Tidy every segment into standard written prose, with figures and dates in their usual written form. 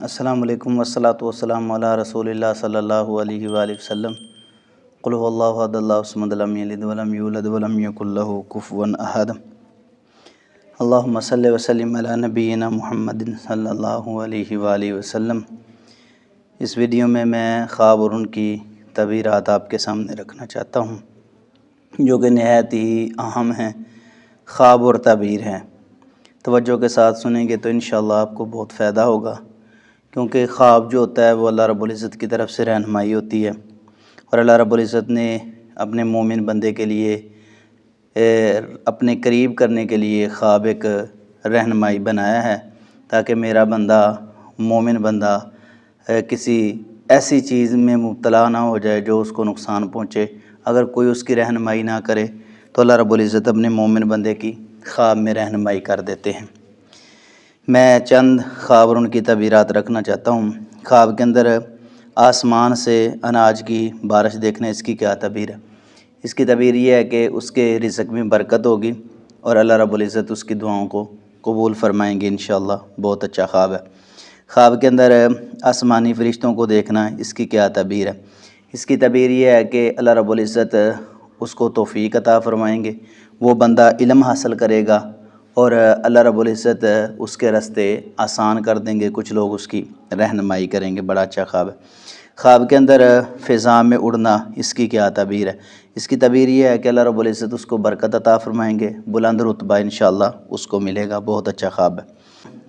السلام علیکم والصلاۃ والسلام علی رسول اللہ صلی اللہ علیہ وآلہ وسلم۔ قل هو اللہ احد اللہ الصمد لم یلد ولم یولد ولم یکن لہ کفوا احد۔ اللہم صلی وسلم علی نبینا محمد صلی اللہ علیہ وآلہ وسلم۔ اس ویڈیو میں خواب اور ان کی تعبیرات آپ کے سامنے رکھنا چاہتا ہوں جو کہ نہایت ہی اہم ہیں، خواب اور تعبیر ہیں۔ توجہ کے ساتھ سنیں گے تو انشاءاللہ آپ کو بہت فائدہ ہوگا، کیونکہ خواب جو ہوتا ہے وہ اللہ رب العزت کی طرف سے رہنمائی ہوتی ہے، اور اللہ رب العزت نے اپنے مومن بندے کے لیے اپنے قریب کرنے کے لیے خواب ایک رہنمائی بنایا ہے، تاکہ میرا بندہ، مومن بندہ کسی ایسی چیز میں مبتلا نہ ہو جائے جو اس کو نقصان پہنچے۔ اگر کوئی اس کی رہنمائی نہ کرے تو اللہ رب العزت اپنے مومن بندے کی خواب میں رہنمائی کر دیتے ہیں۔ میں چند خواب اور ان کی تعبیرات رکھنا چاہتا ہوں۔ خواب کے اندر آسمان سے اناج کی بارش دیکھنا، اس کی کیا تعبیر ہے؟ اس کی تعبیر یہ ہے کہ اس کے رزق میں برکت ہوگی اور اللہ رب العزت اس کی دعاؤں کو قبول فرمائیں گے انشاءاللہ۔ بہت اچھا خواب ہے۔ خواب کے اندر آسمانی فرشتوں کو دیکھنا، اس کی کیا تعبیر ہے؟ اس کی تعبیر یہ ہے کہ اللہ رب العزت اس کو توفیق عطا فرمائیں گے، وہ بندہ علم حاصل کرے گا اور اللہ رب العزت اس کے راستے آسان کر دیں گے، کچھ لوگ اس کی رہنمائی کریں گے۔ بڑا اچھا خواب ہے۔ خواب کے اندر فضا میں اڑنا، اس کی کیا تعبیر ہے؟ اس کی تعبیر یہ ہے کہ اللہ رب العزت اس کو برکت عطا فرمائیں گے، بلند رتبہ انشاءاللہ اس کو ملے گا۔ بہت اچھا خواب ہے۔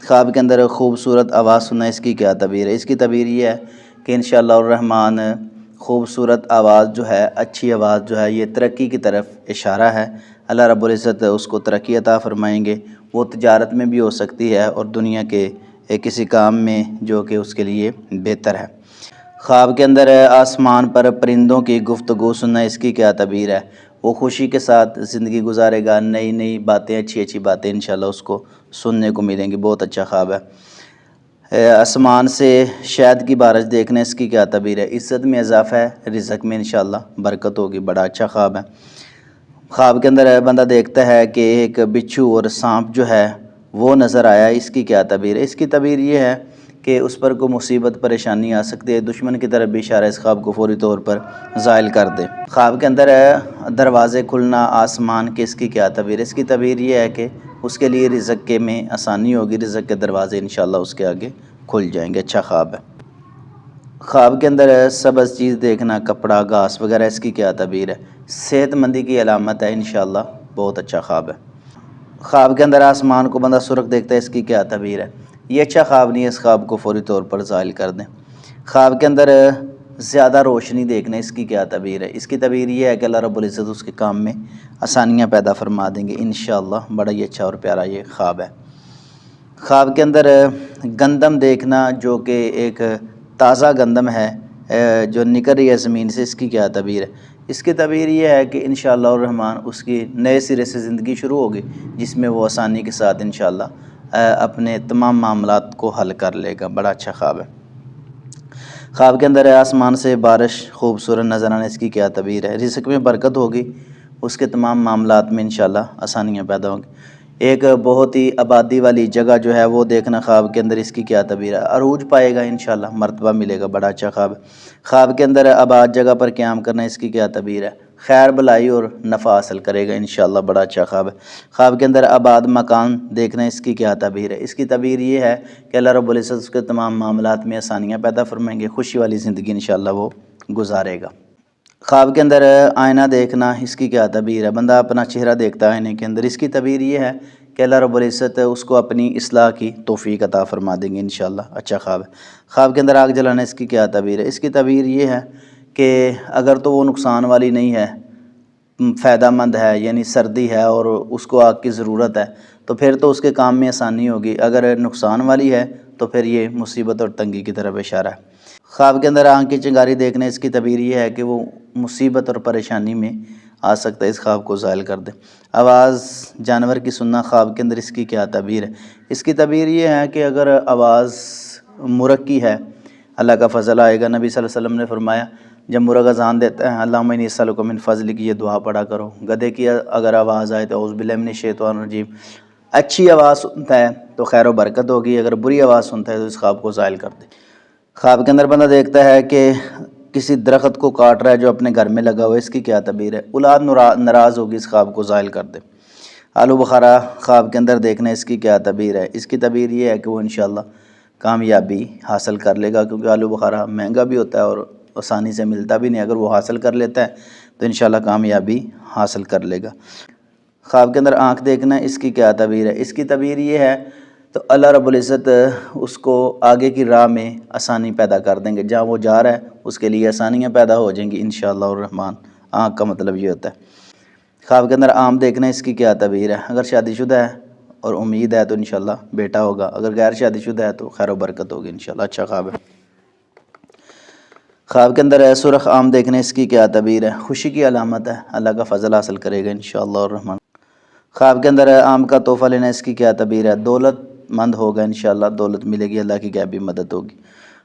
خواب کے اندر خوبصورت آواز سننا، اس کی کیا تعبیر ہے؟ اس کی تعبیر یہ ہے کہ انشاءاللہ الرحمن خوبصورت آواز جو ہے، اچھی آواز جو ہے، یہ ترقی کی طرف اشارہ ہے۔ اللہ رب العزت اس کو ترقی عطا فرمائیں گے، وہ تجارت میں بھی ہو سکتی ہے اور دنیا کے کسی کام میں جو کہ اس کے لیے بہتر ہے۔ خواب کے اندر آسمان پر پرندوں کی گفتگو سننا، اس کی کیا تعبیر ہے؟ وہ خوشی کے ساتھ زندگی گزارے گا، نئی نئی باتیں، اچھی اچھی باتیں انشاءاللہ اس کو سننے کو ملیں گی۔ بہت اچھا خواب ہے۔ آسمان سے شہد کی بارش دیکھنا، اس کی کیا تعبیر ہے؟ عزت میں اضافہ ہے، رزق میں انشاءاللہ برکت ہوگی۔ بڑا اچھا خواب ہے۔ خواب کے اندر بندہ دیکھتا ہے کہ ایک بچھو اور سانپ جو ہے وہ نظر آیا، اس کی کیا تعبیر ہے؟ اس کی تعبیر یہ ہے کہ اس پر کوئی مصیبت پریشانی آ سکتی ہے، دشمن کی طرف بھی اشارہ اس خواب کو فوری طور پر زائل کر دے۔ خواب کے اندر دروازے کھلنا آسمان کے، اس کی کیا تعبیر ہے؟ اس کی تعبیر یہ ہے کہ اس کے لیے رزق کے میں آسانی ہوگی، رزق کے دروازے انشاءاللہ اس کے آگے کھل جائیں گے۔ اچھا خواب ہے۔ خواب کے اندر سبز چیز دیکھنا، کپڑا، گھاس وغیرہ، اس کی کیا تعبیر ہے؟ صحت مندی کی علامت ہے انشاءاللہ۔ بہت اچھا خواب ہے۔ خواب کے اندر آسمان کو بندہ سرخ دیکھتا ہے، اس کی کیا تعبیر ہے؟ یہ اچھا خواب نہیں ہے، اس خواب کو فوری طور پر زائل کر دیں۔ خواب کے اندر زیادہ روشنی دیکھنا، اس کی کیا تعبیر ہے؟ اس کی تعبیر یہ ہے کہ اللہ رب العزت اس کے کام میں آسانیاں پیدا فرما دیں گے انشاءاللہ۔ بڑا ہی اچھا اور پیارا یہ خواب ہے۔ خواب کے اندر گندم دیکھنا، جو کہ ایک تازہ گندم ہے جو نکل رہی ہے زمین سے، اس کی کیا تعبیر ہے؟ اس کی تعبیر یہ ہے کہ انشاءاللہ الرحمن اس کی نئے سرے سے زندگی شروع ہوگی، جس میں وہ آسانی کے ساتھ انشاءاللہ اپنے تمام معاملات کو حل کر لے گا۔ بڑا اچھا خواب ہے۔ خواب کے اندر آسمان سے بارش خوبصورت نظر آنا، اس کی کیا تعبیر ہے؟ رزق میں برکت ہوگی، اس کے تمام معاملات میں انشاءاللہ آسانیاں پیدا ہوں گی۔ ایک بہت ہی آبادی والی جگہ جو ہے وہ دیکھنا خواب کے اندر، اس کی کیا تعبیر ہے؟ عروج پائے گا انشاءاللہ، مرتبہ ملے گا۔ بڑا اچھا خواب ہے۔ خواب کے اندر آباد جگہ پر قیام کرنا، اس کی کیا تعبیر ہے؟ خیر بلائی اور نفع حاصل کرے گا انشاءاللہ۔ بڑا اچھا خواب ہے۔ خواب کے اندر آباد مکان دیکھنا، اس کی کیا تعبیر ہے؟ اس کی تعبیر یہ ہے کہ اللہ رب العزت اس کے تمام معاملات میں آسانیاں پیدا فرمائیں گے، خوشی والی زندگی انشاءاللہ وہ گزارے گا۔ خواب کے اندر آئینہ دیکھنا، اس کی کیا تعبیر ہے؟ بندہ اپنا چہرہ دیکھتا ہے آئینے کے اندر، اس کی تعبیر یہ ہے کہ اللہ رب العزت اس کو اپنی اصلاح کی توفیق عطا فرما دیں گے انشاءاللہ۔ اچھا خواب ہے۔ خواب کے اندر آگ جلانا، اس کی کیا تعبیر ہے؟ اس کی تعبیر یہ ہے کہ اگر تو وہ نقصان والی نہیں ہے، فائدہ مند ہے، یعنی سردی ہے اور اس کو آگ کی ضرورت ہے، تو پھر تو اس کے کام میں آسانی ہوگی۔ اگر نقصان والی ہے تو پھر یہ مصیبت اور تنگی کی طرف اشارہ ہے۔ خواب کے اندر آنکھ کی چنگاری دیکھنا، اس کی تعبیر یہ ہے کہ وہ مصیبت اور پریشانی میں آ سکتا ہے، اس خواب کو زائل کر دے۔ آواز جانور کی سننا خواب کے اندر، اس کی کیا تعبیر ہے؟ اس کی تعبیر یہ ہے کہ اگر آواز مرغ کی ہے، اللہ کا فضل آئے گا۔ نبی صلی اللہ علیہ وسلم نے فرمایا جب مرغ اذان دیتا ہے، اللہم انی اسألک من فضلک، یہ دعا پڑھا کرو۔ گدھے کی اگر آواز آئے تو اعوذ باللہ من الشیطان الرجیم، اچھی آواز سنتا ہے تو خیر و برکت ہوگی، اگر بری آواز سنتا ہے تو اس خواب کو زائل کر دے۔ خواب کے اندر بندہ دیکھتا ہے کہ کسی درخت کو کاٹ رہا ہے جو اپنے گھر میں لگا ہوا ہے، اس کی کیا تعبیر ہے؟ اولاد ناراض ہوگی، اس خواب کو زائل کر دے۔ آلو بخارا خواب کے اندر دیکھنا ہے، اس کی کیا تعبیر ہے؟ اس کی تعبیر یہ ہے کہ وہ انشاءاللہ کامیابی حاصل کر لے گا، کیونکہ آلو بخارا مہنگا بھی ہوتا ہے اور آسانی سے ملتا بھی نہیں، اگر وہ حاصل کر لیتا ہے تو انشاءاللہ کامیابی حاصل کر لے گا۔ خواب کے اندر آنکھ دیکھنا ہے، اس کی کیا تعبیر ہے؟ اس کی تعبیر یہ ہے تو اللہ رب العزت اس کو آگے کی راہ میں آسانی پیدا کر دیں گے، جہاں وہ جا رہا ہے اس کے لیے آسانیاں پیدا ہو جائیں گی انشاءاللہ الرحمن۔ آنکھ کا مطلب یہ ہوتا ہے۔ خواب کے اندر آم دیکھنا ہے، اس کی کیا تعبیر ہے؟ اگر شادی شدہ ہے اور امید ہے تو انشاءاللہ بیٹا ہوگا، اگر غیر شادی شدہ ہے تو خیر و برکت ہوگی انشاءاللہ، اچھا خواب ہے۔ خواب کے اندر ہے سرخ آم دیکھنا ہے، اس کی کیا تعبیر ہے؟ خوشی کی علامت ہے، اللہ کا فضل حاصل کرے گا انشاءاللہ الرحمن۔ خواب کے اندر ہے آم کا تحفہ لینا، اس کی کیا تعبیر ہے؟ دولت مند ہوگا انشاءاللہ، دولت ملے گی، اللہ کی غیبی مدد ہوگی۔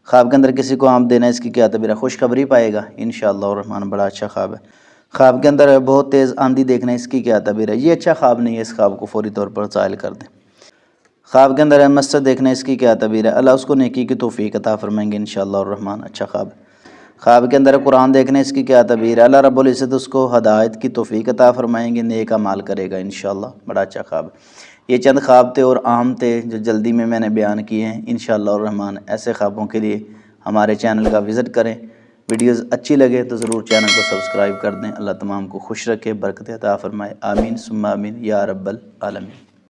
خواب کے اندر کسی کو آم دینا ہے، اس کی کیا تعبیر ہے؟ خوشخبری پائے گا انشاءاللہ الرحمن، بڑا اچھا خواب ہے۔ خواب کے اندر بہت تیز آندھی دیکھنا ہے، اس کی کیا تعبیر ہے؟ یہ اچھا خواب نہیں ہے، اس خواب کو فوری طور پر زائل کر دیں۔ خواب کے اندر ہے مسجد دیکھنا ہے، اس کی کیا تعبیر ہے؟ اللہ اس کو نیکی کی توفیق عطا فرمائیں گے انشاءاللہ الرحمن، اچھا خواب ہے۔ خواب کے اندر قرآن دیکھنا ہے، اس کی کیا تعبیر ہے؟ اللہ رب العزت اس کو ہدایت کی توفیق عطا فرمائیں گے، نیک اعمال کرے گا انشاءاللہ، بڑا اچھا خواب ہے۔ یہ چند خواب تھے اور عام تھے جو جلدی میں نے بیان کیے ہیں انشاءاللہ الرحمن۔ ایسے خوابوں کے لیے ہمارے چینل کا وزٹ کریں، ویڈیوز اچھی لگے تو ضرور چینل کو سبسکرائب کر دیں۔ اللہ تمام کو خوش رکھے، برکت عطا فرمائے، آمین ثم آمین یا رب العالمین۔